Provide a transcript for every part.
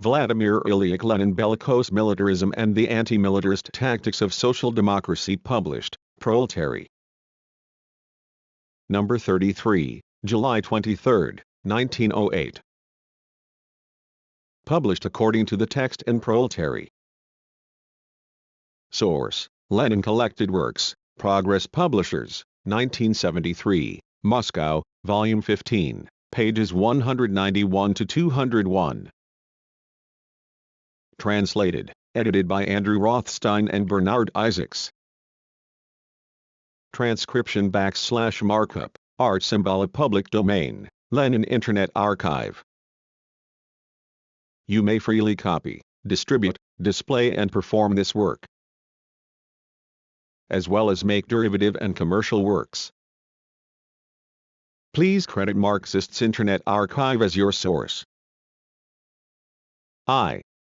Vladimir Ilyich Lenin. Bellicose Militarism and the Anti-Militarist Tactics of Social Democracy. Published, Proletary. Number 33, July 23, 1908. Published according to the text in Proletary. Source: Lenin Collected Works, Progress Publishers, 1973, Moscow, Volume 15, pages 191 to 201. Translated, edited by Andrew Rothstein and Bernard Isaacs. Transcription / markup, art symbolic public domain, Lenin Internet Archive. You may freely copy, distribute, display and perform this work, as well as make derivative and commercial works. Please credit Marxist's Internet Archive as your source.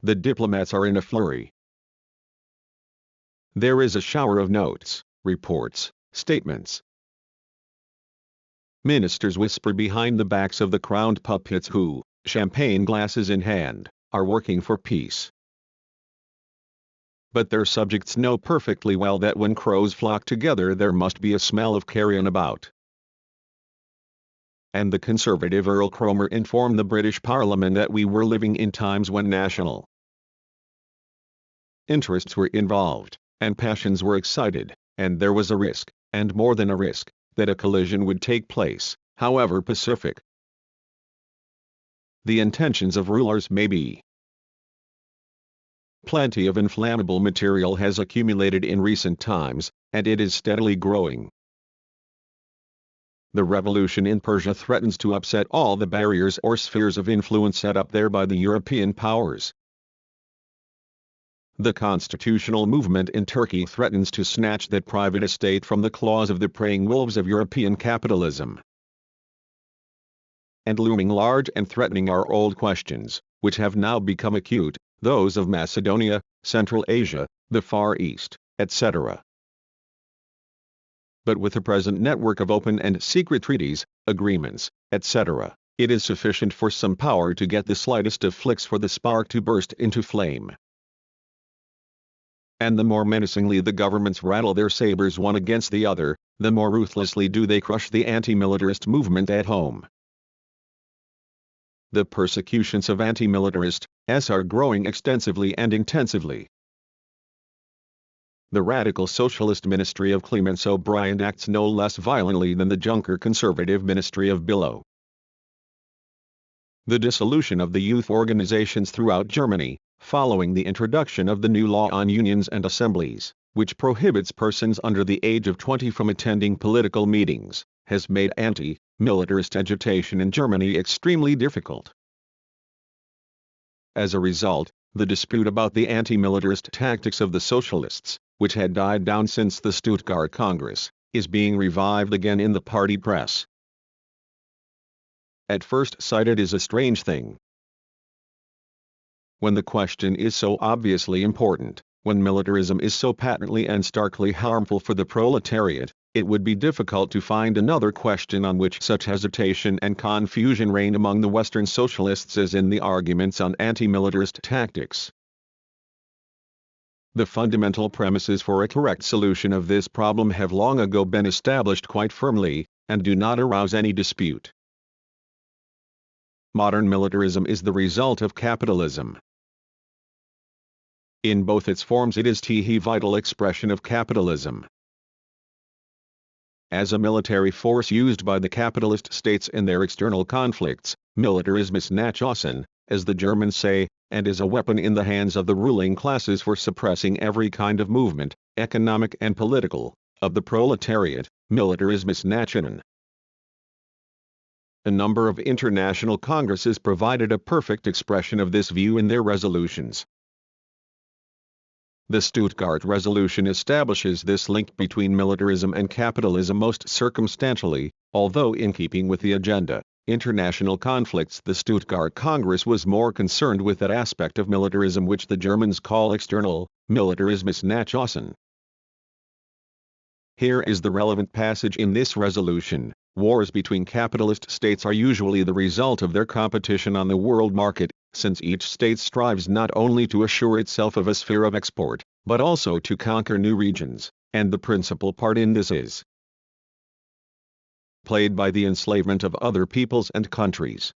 The diplomats are in a flurry. There is a shower of notes, reports, statements. Ministers whisper behind the backs of the crowned puppets who, champagne glasses in hand, are working for peace. But their subjects know perfectly well that when crows flock together there must be a smell of carrion about. And the conservative Earl Cromer informed the British Parliament that we were living in times when national interests were involved, and passions were excited, and there was a risk, and more than a risk, that a collision would take place, however pacific the intentions of rulers may be. Plenty of inflammable material has accumulated in recent times, and it is steadily growing. The revolution in Persia threatens to upset all the barriers or spheres of influence set up there by the European powers. The constitutional movement in Turkey threatens to snatch that private estate from the claws of the preying wolves of European capitalism. And looming large and threatening are old questions, which have now become acute, those of Macedonia, Central Asia, the Far East, etc. But with the present network of open and secret treaties, agreements, etc., it is sufficient for some power to get the slightest of flicks for the spark to burst into flame. And the more menacingly the governments rattle their sabers one against the other, the more ruthlessly do they crush the anti-militarist movement at home. The persecutions of anti-militarists are growing extensively and intensively. The radical socialist ministry of Clemence O'Brien acts no less violently than the Junker conservative ministry of Billow. The dissolution of the youth organizations throughout Germany, following the introduction of the new law on unions and assemblies, which prohibits persons under the age of 20 from attending political meetings, has made anti-militarist agitation in Germany extremely difficult. As a result, the dispute about the anti-militarist tactics of the socialists, which had died down since the Stuttgart Congress, is being revived again in the party press. At first sight it is a strange thing. When the question is so obviously important, when militarism is so patently and starkly harmful for the proletariat, it would be difficult to find another question on which such hesitation and confusion reign among the Western socialists as in the arguments on anti-militarist tactics. The fundamental premises for a correct solution of this problem have long ago been established quite firmly, and do not arouse any dispute. Modern militarism is the result of capitalism. In both its forms it is the vital expression of capitalism. As a military force used by the capitalist states in their external conflicts, militarism is Nachlassen, as the Germans say, and is a weapon in the hands of the ruling classes for suppressing every kind of movement, economic and political, of the proletariat. Militarism is Nachahnen. A number of international congresses provided a perfect expression of this view in their resolutions. The Stuttgart Resolution establishes this link between militarism and capitalism most circumstantially, although in keeping with the agenda, international conflicts. The Stuttgart Congress was more concerned with that aspect of militarism which the Germans call external, Militarism ist Nachlassen. Here is the relevant passage in this resolution. Wars between capitalist states are usually the result of their competition on the world market, since each state strives not only to assure itself of a sphere of export, but also to conquer new regions, and the principal part in this is played by the enslavement of other peoples and countries.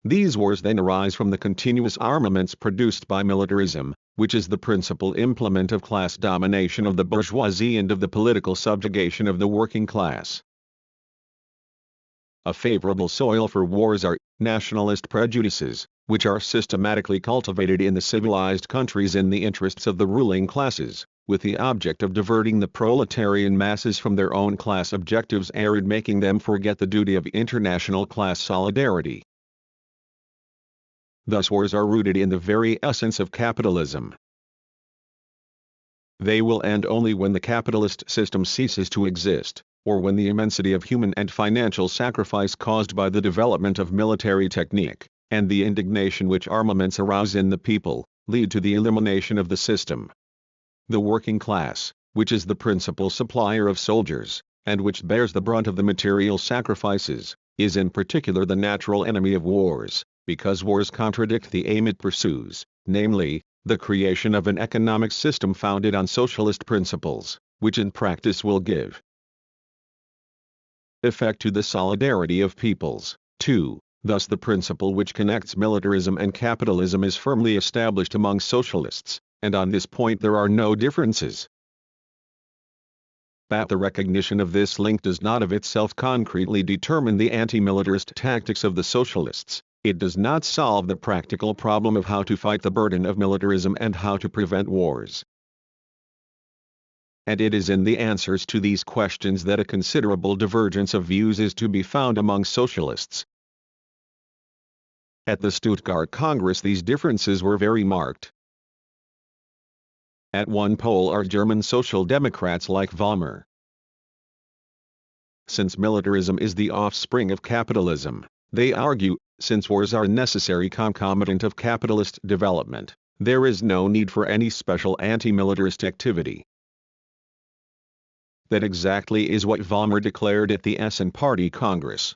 These wars then arise from the continuous armaments produced by militarism, which is the principal implement of class domination of the bourgeoisie and of the political subjugation of the working class. A favorable soil for wars are nationalist prejudices, which are systematically cultivated in the civilized countries in the interests of the ruling classes, with the object of diverting the proletarian masses from their own class objectives and making them forget the duty of international class solidarity. Thus wars are rooted in the very essence of capitalism. They will end only when the capitalist system ceases to exist, or when the immensity of human and financial sacrifice caused by the development of military technique, and the indignation which armaments arouse in the people, lead to the elimination of the system. The working class, which is the principal supplier of soldiers, and which bears the brunt of the material sacrifices, is in particular the natural enemy of wars, because wars contradict the aim it pursues, namely, the creation of an economic system founded on socialist principles, which in practice will give effect to the solidarity of peoples. 2. Thus the principle which connects militarism and capitalism is firmly established among socialists, and on this point there are no differences. But the recognition of this link does not of itself concretely determine the anti-militarist tactics of the socialists. It does not solve the practical problem of how to fight the burden of militarism and how to prevent wars. And it is in the answers to these questions that a considerable divergence of views is to be found among socialists. At the Stuttgart Congress these differences were very marked. At one pole are German Social Democrats like Vollmer. Since militarism is the offspring of capitalism, they argue, since wars are a necessary concomitant of capitalist development, there is no need for any special anti-militarist activity. That exactly is what Vollmer declared at the Essen Party Congress.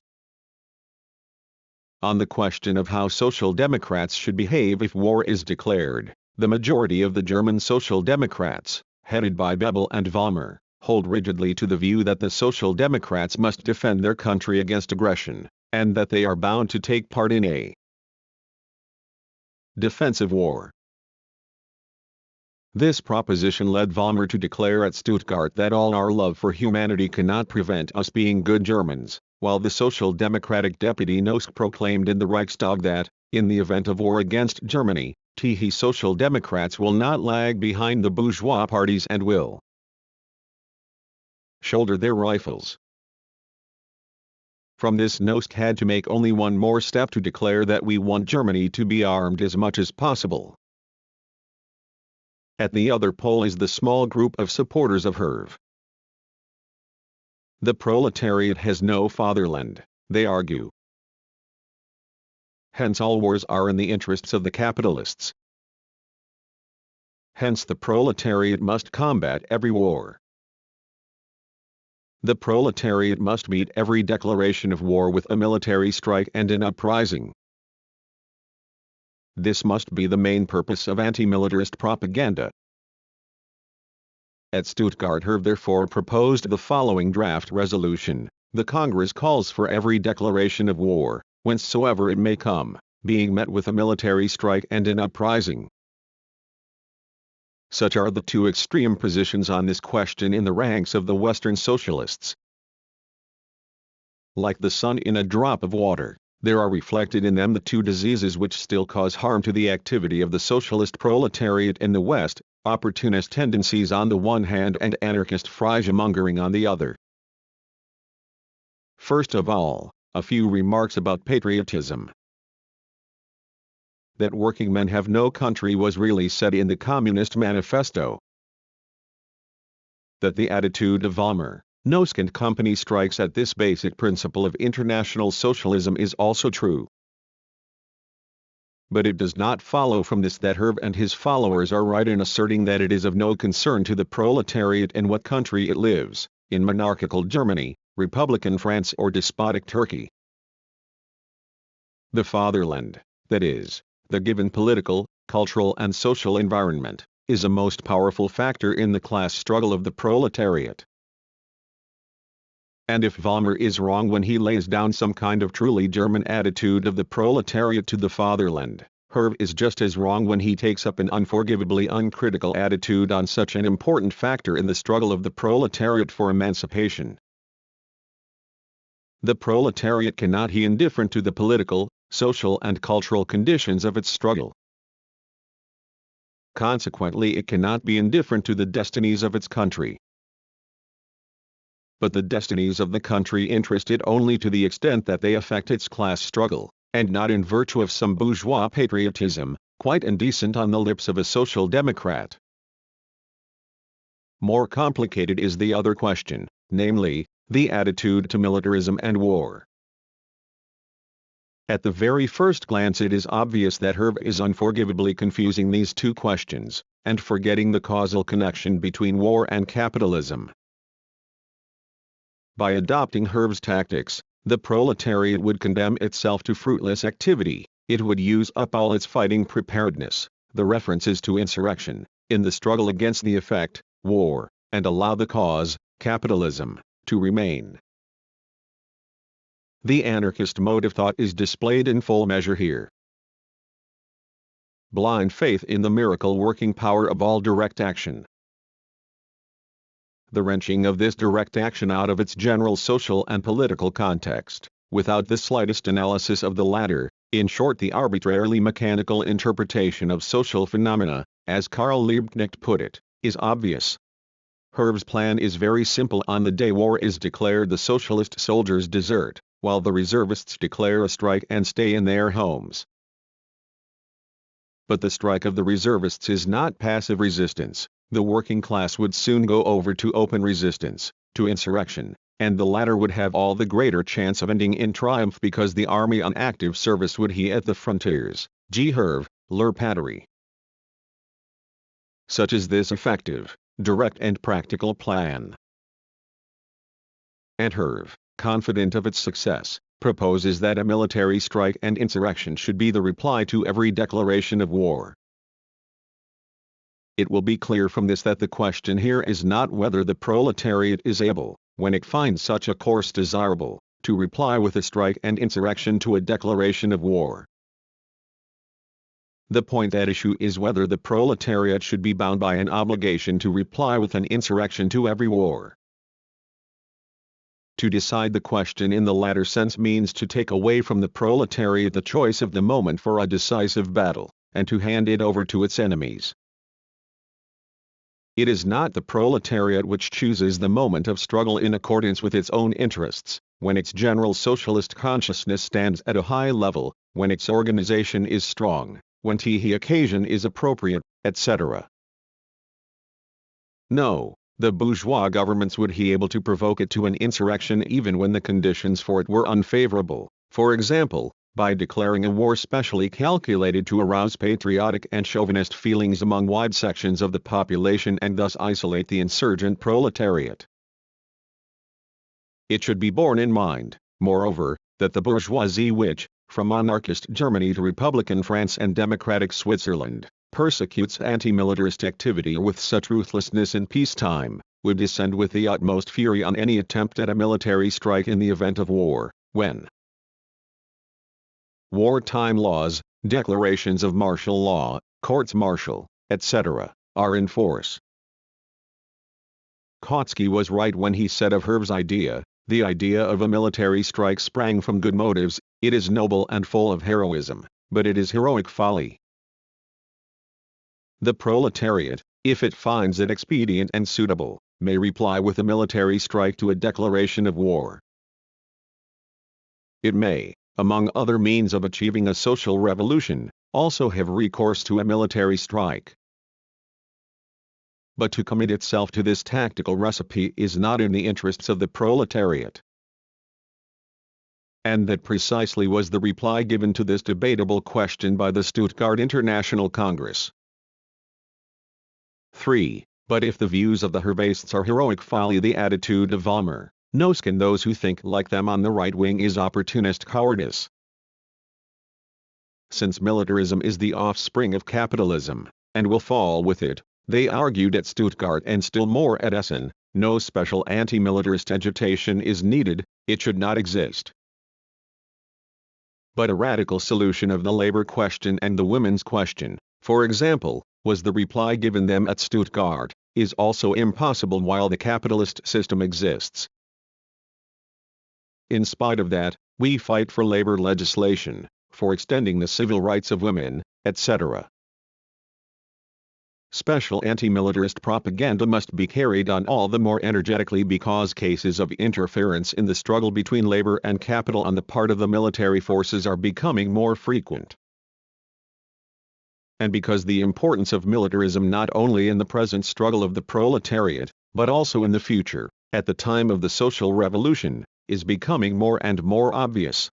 On the question of how Social Democrats should behave if war is declared, the majority of the German Social Democrats, headed by Bebel and Vollmer, hold rigidly to the view that the Social Democrats must defend their country against aggression, and that they are bound to take part in a defensive war. This proposition led Vollmer to declare at Stuttgart that all our love for humanity cannot prevent us being good Germans, while the Social Democratic deputy Noske proclaimed in the Reichstag that, in the event of war against Germany, the Social Democrats will not lag behind the bourgeois parties and will shoulder their rifles. From this Noske had to make only one more step to declare that we want Germany to be armed as much as possible. At the other pole is the small group of supporters of Herve. The proletariat has no fatherland, they argue. Hence all wars are in the interests of the capitalists. Hence the proletariat must combat every war. The proletariat must meet every declaration of war with a military strike and an uprising. This must be the main purpose of anti-militarist propaganda. At Stuttgart Herve therefore proposed the following draft resolution: the Congress calls for every declaration of war, whencesoever it may come, being met with a military strike and an uprising. Such are the two extreme positions on this question in the ranks of the Western Socialists. Like the sun in a drop of water, there are reflected in them the two diseases which still cause harm to the activity of the socialist proletariat in the West: opportunist tendencies on the one hand and anarchist phrasemongering on the other. First of all, a few remarks about patriotism. That working men have no country was really said in the Communist Manifesto. That the attitude of Vollmer, Noske and company strikes at this basic principle of international socialism is also true. But it does not follow from this that Herve and his followers are right in asserting that it is of no concern to the proletariat in what country it lives, in monarchical Germany, republican France or despotic Turkey. The fatherland, that is, the given political, cultural and social environment, is a most powerful factor in the class struggle of the proletariat. And if Vollmer is wrong when he lays down some kind of truly German attitude of the proletariat to the fatherland, Herve is just as wrong when he takes up an unforgivably uncritical attitude on such an important factor in the struggle of the proletariat for emancipation. The proletariat cannot be indifferent to the political, social and cultural conditions of its struggle. Consequently, it cannot be indifferent to the destinies of its country. But the destinies of the country interest it only to the extent that they affect its class struggle, and not in virtue of some bourgeois patriotism, quite indecent on the lips of a social democrat. More complicated is the other question, namely, the attitude to militarism and war. At the very first glance it is obvious that Herve is unforgivably confusing these two questions, and forgetting the causal connection between war and capitalism. By adopting Herve's tactics, the proletariat would condemn itself to fruitless activity, it would use up all its fighting preparedness, the references to insurrection, in the struggle against the effect, war, and allow the cause, capitalism, to remain. The anarchist mode of thought is displayed in full measure here. Blind faith in the miracle working power of all direct action. The wrenching of this direct action out of its general social and political context, without the slightest analysis of the latter, in short the arbitrarily mechanical interpretation of social phenomena, as Karl Liebknecht put it, is obvious. Herve's plan is very simple. On the day war is declared, the socialist soldiers desert, while the reservists declare a strike and stay in their homes. But the strike of the reservists is not passive resistance. The working class would soon go over to open resistance, to insurrection, and the latter would have all the greater chance of ending in triumph because the army on active service would be at the frontiers. G. Herve, Le Patrie. Such is this effective, direct and practical plan. And Herve, confident of its success, proposes that a military strike and insurrection should be the reply to every declaration of war. It will be clear from this that the question here is not whether the proletariat is able, when it finds such a course desirable, to reply with a strike and insurrection to a declaration of war. The point at issue is whether the proletariat should be bound by an obligation to reply with an insurrection to every war. To decide the question in the latter sense means to take away from the proletariat the choice of the moment for a decisive battle, and to hand it over to its enemies. It is not the proletariat which chooses the moment of struggle in accordance with its own interests, when its general socialist consciousness stands at a high level, when its organization is strong, when the occasion is appropriate, etc. No, the bourgeois governments would be able to provoke it to an insurrection even when the conditions for it were unfavorable, for example, by declaring a war specially calculated to arouse patriotic and chauvinist feelings among wide sections of the population and thus isolate the insurgent proletariat. It should be borne in mind, moreover, that the bourgeoisie which, from monarchist Germany to republican France and democratic Switzerland, persecutes anti-militarist activity with such ruthlessness in peacetime, would descend with the utmost fury on any attempt at a military strike in the event of war, when wartime laws, declarations of martial law, courts martial, etc., are in force. Kautsky was right when he said of Herve's idea, the idea of a military strike sprang from good motives, it is noble and full of heroism, but it is heroic folly. The proletariat, if it finds it expedient and suitable, may reply with a military strike to a declaration of war. It may, among other means of achieving a social revolution, also have recourse to a military strike. But to commit itself to this tactical recipe is not in the interests of the proletariat. And that precisely was the reply given to this debatable question by the Stuttgart International Congress. 3. But if the views of the Hervists are heroic folly, the attitude of Vollmer, Noske and those who think like them on the right wing is opportunist cowardice. since militarism is the offspring of capitalism, and will fall with it, they argued at Stuttgart and still more at Essen, no special anti-militarist agitation is needed, it should not exist. But a radical solution of the labor question and the women's question, for example, was the reply given them at Stuttgart, is also impossible while the capitalist system exists. In spite of that, we fight for labor legislation, for extending the civil rights of women, etc. Special anti-militarist propaganda must be carried on all the more energetically because cases of interference in the struggle between labor and capital on the part of the military forces are becoming more frequent. And because the importance of militarism not only in the present struggle of the proletariat, but also in the future, at the time of the social revolution, is becoming more and more obvious.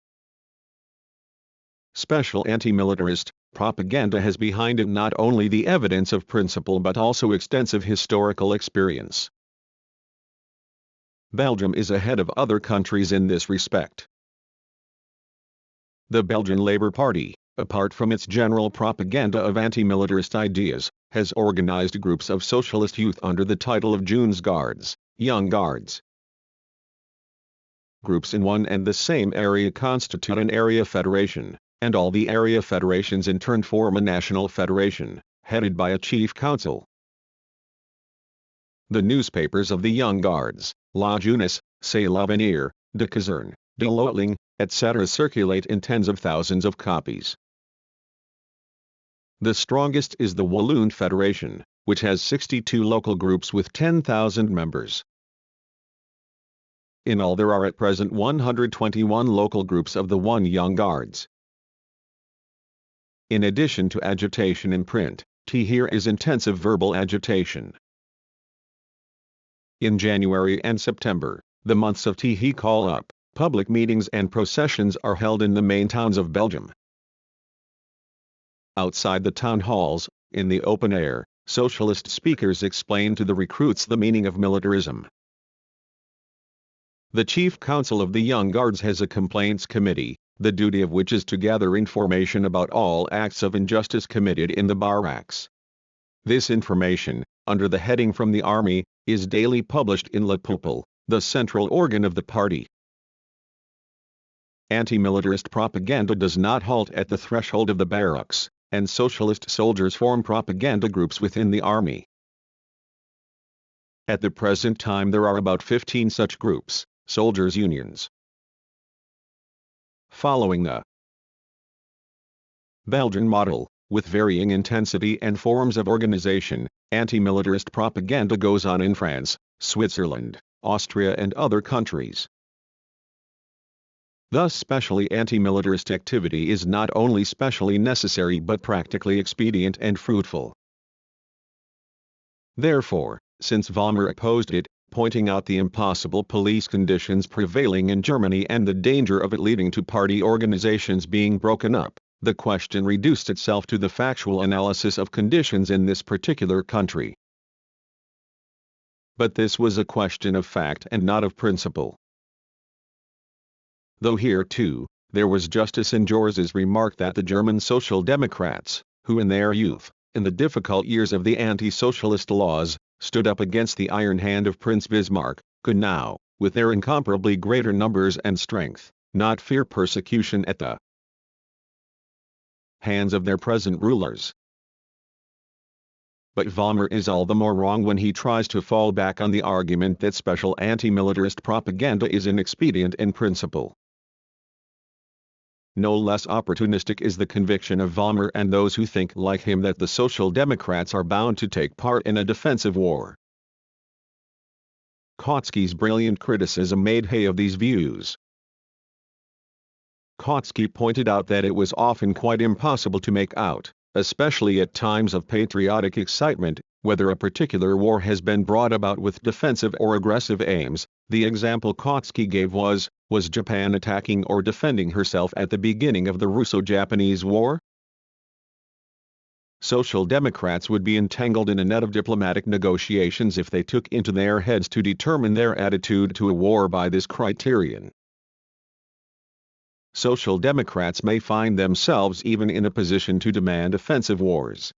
Special anti-militarist propaganda has behind it not only the evidence of principle but also extensive historical experience. Belgium is ahead of other countries in this respect. The Belgian Labour Party, apart from its general propaganda of anti-militarist ideas, has organized groups of socialist youth under the title of Jeunes Gardes, Young Guards. Groups in one and the same area constitute an area federation, and all the area federations in turn form a national federation, headed by a chief council. The newspapers of the Young Guards, La Jeunesse, C'est l'Avenir, De Caserne, De Loitling, etc. circulate in tens of thousands of copies. The strongest is the Walloon Federation, which has 62 local groups with 10,000 members. In all there are at present 121 local groups of the One Young Guards. In addition to agitation in print, here is intensive verbal agitation. In January and September, the months of call up, public meetings and processions are held in the main towns of Belgium. Outside the town halls, in the open air, socialist speakers explain to the recruits the meaning of militarism. The Chief Council of the Young Guards has a complaints committee, the duty of which is to gather information about all acts of injustice committed in the barracks. This information, under the heading From the Army, is daily published in Le Peuple, the central organ of the party. Anti-militarist propaganda does not halt at the threshold of the barracks, and socialist soldiers form propaganda groups within the army. At the present time there are about 15 such groups, soldiers' unions. Following the Belgian model, with varying intensity and forms of organization, anti-militarist propaganda goes on in France, Switzerland, Austria and other countries. Thus specially anti-militarist activity is not only specially necessary but practically expedient and fruitful. Therefore, since Vollmer opposed it, pointing out the impossible police conditions prevailing in Germany and the danger of it leading to party organizations being broken up, the question reduced itself to the factual analysis of conditions in this particular country. But this was a question of fact and not of principle. Though here too, there was justice in George's remark that the German Social Democrats, who in their youth, in the difficult years of the anti-socialist laws, stood up against the iron hand of Prince Bismarck, could now, with their incomparably greater numbers and strength, not fear persecution at the hands of their present rulers. But Vollmer is all the more wrong when he tries to fall back on the argument that special anti-militarist propaganda is inexpedient in principle. No less opportunistic is the conviction of Vollmer and those who think like him that the Social Democrats are bound to take part in a defensive war. Kautsky's brilliant criticism made hay of these views. Kautsky pointed out that it was often quite impossible to make out, especially at times of patriotic excitement, whether a particular war has been brought about with defensive or aggressive aims. The example Kautsky gave was Japan attacking or defending herself at the beginning of the Russo-Japanese War? Social Democrats would be entangled in a net of diplomatic negotiations if they took into their heads to determine their attitude to a war by this criterion. Social Democrats may find themselves even in a position to demand offensive wars.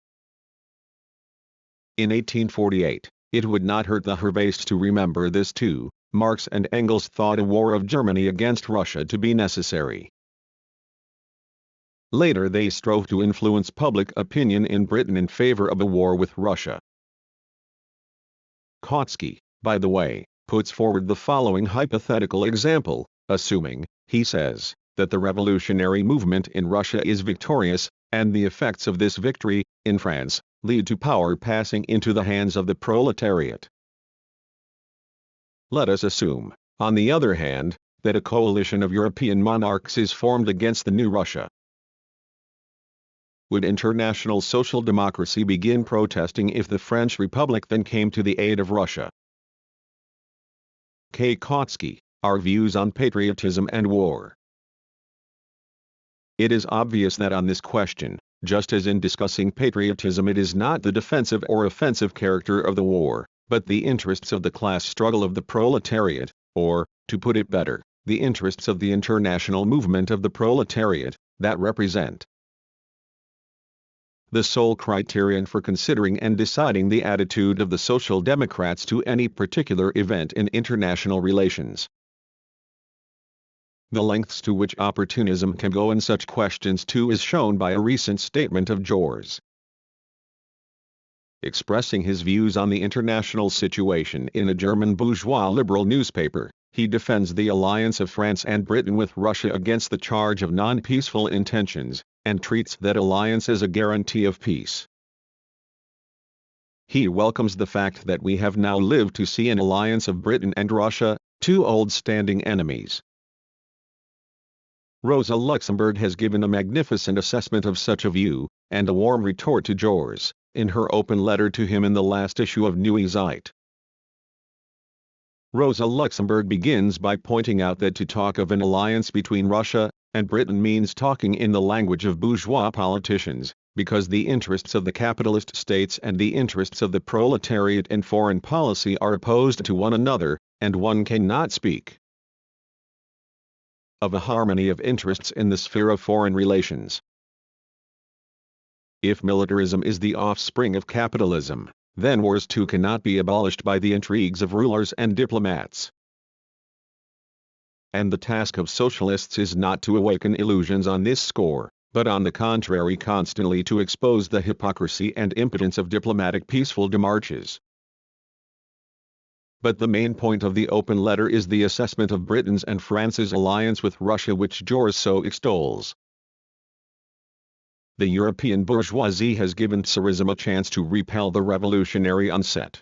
In 1848, it would not hurt the Herbasts to remember this too. Marx and Engels thought a war of Germany against Russia to be necessary. Later they strove to influence public opinion in Britain in favor of a war with Russia. Kautsky, by the way, puts forward the following hypothetical example, assuming, he says, that the revolutionary movement in Russia is victorious, and the effects of this victory, in France, lead to power passing into the hands of the proletariat. Let us assume, on the other hand, that a coalition of European monarchs is formed against the new Russia. Would international social democracy begin protesting if the French Republic then came to the aid of Russia? K. Kautsky, Our Views on Patriotism and War. It is obvious that on this question, just as in discussing patriotism, it is not the defensive or offensive character of the war, but the interests of the class struggle of the proletariat, or, to put it better, the interests of the international movement of the proletariat, that represent the sole criterion for considering and deciding the attitude of the Social Democrats to any particular event in international relations. The lengths to which opportunism can go in such questions too is shown by a recent statement of Jors. Expressing his views on the international situation in a German bourgeois liberal newspaper, he defends the alliance of France and Britain with Russia against the charge of non-peaceful intentions, and treats that alliance as a guarantee of peace. He welcomes the fact that we have now lived to see an alliance of Britain and Russia, two old standing enemies. Rosa Luxemburg has given a magnificent assessment of such a view, and a warm retort to Jors, in her open letter to him in the last issue of Neue Zeit. Rosa Luxemburg begins by pointing out that to talk of an alliance between Russia and Britain means talking in the language of bourgeois politicians, because the interests of the capitalist states and the interests of the proletariat in foreign policy are opposed to one another, and one cannot speak of a harmony of interests in the sphere of foreign relations. If militarism is the offspring of capitalism, then wars too cannot be abolished by the intrigues of rulers and diplomats. And the task of socialists is not to awaken illusions on this score, but on the contrary constantly to expose the hypocrisy and impotence of diplomatic peaceful démarches. But the main point of the open letter is the assessment of Britain's and France's alliance with Russia, which Jors so extols. The European bourgeoisie has given Tsarism a chance to repel the revolutionary onset.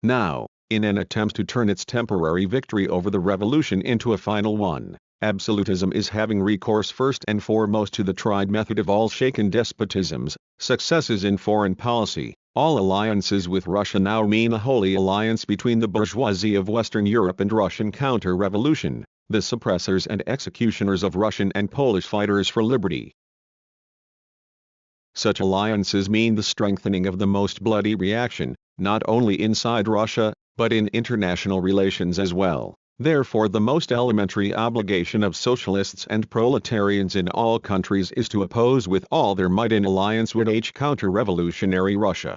Now, in an attempt to turn its temporary victory over the revolution into a final one, absolutism is having recourse first and foremost to the tried method of all shaken despotisms, successes in foreign policy. All alliances with Russia now mean a holy alliance between the bourgeoisie of Western Europe and Russian counter-revolution, the suppressors and executioners of Russian and Polish fighters for liberty. Such alliances mean the strengthening of the most bloody reaction, not only inside Russia, but in international relations as well. Therefore, the most elementary obligation of socialists and proletarians in all countries is to oppose with all their might an alliance with counter-revolutionary Russia.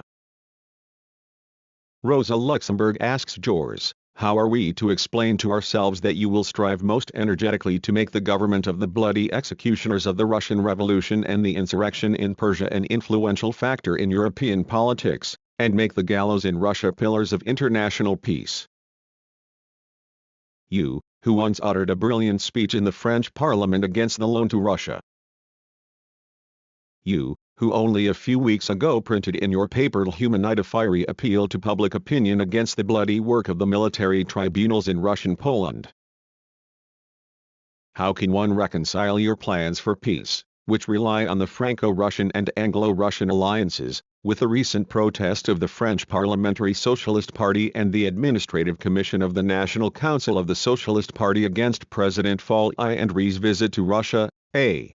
Rosa Luxemburg asks Jors, how are we to explain to ourselves that you will strive most energetically to make the government of the bloody executioners of the Russian Revolution and the insurrection in Persia an influential factor in European politics, and make the gallows in Russia pillars of international peace? You, who once uttered a brilliant speech in the French Parliament against the loan to Russia. You, who only a few weeks ago printed in your paper Humanite a fiery appeal to public opinion against the bloody work of the military tribunals in Russian Poland. How can one reconcile your plans for peace, which rely on the Franco-Russian and Anglo-Russian alliances, with the recent protest of the French Parliamentary Socialist Party and the Administrative Commission of the National Council of the Socialist Party against President Fall I and Rhee's visit to Russia, a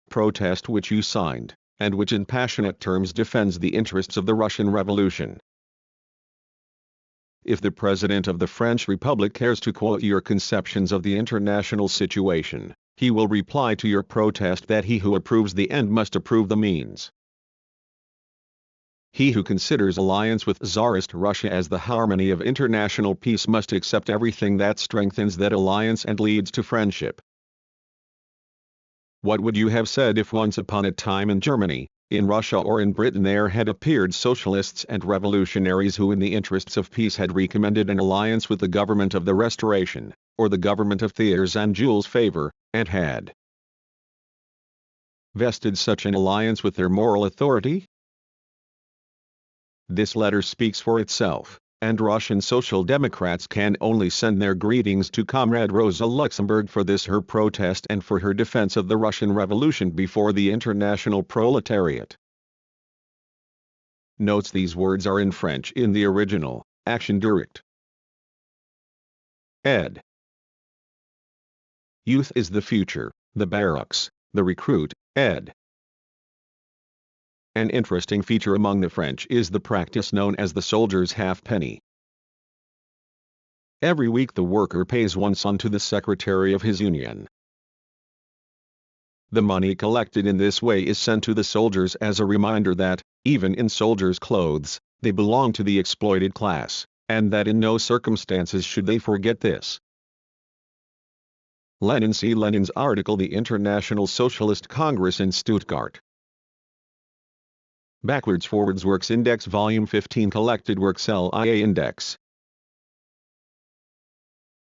protest which you signed, and which in passionate terms defends the interests of the Russian Revolution? If the President of the French Republic cares to quote your conceptions of the international situation, he will reply to your protest that he who approves the end must approve the means. He who considers alliance with Tsarist Russia as the harmony of international peace must accept everything that strengthens that alliance and leads to friendship. What would you have said if once upon a time in Germany, in Russia or in Britain there had appeared socialists and revolutionaries who in the interests of peace had recommended an alliance with the government of the Restoration, or the government of Thiers and Jules Favre, and had vested such an alliance with their moral authority? This letter speaks for itself, and Russian Social Democrats can only send their greetings to Comrade Rosa Luxemburg for this her protest and for her defense of the Russian Revolution before the international proletariat. Notes: these words are in French in the original, Action Direct. Ed. Youth is the future, the barracks, the recruit, ed. An interesting feature among the French is the practice known as the soldier's halfpenny. Every week the worker pays one son to the secretary of his union. The money collected in this way is sent to the soldiers as a reminder that, even in soldiers' clothes, they belong to the exploited class, and that in no circumstances should they forget this. Lenin. See Lenin's article The International Socialist Congress in Stuttgart. Backwards Forwards Works Index Volume 15 Collected Works LIA Index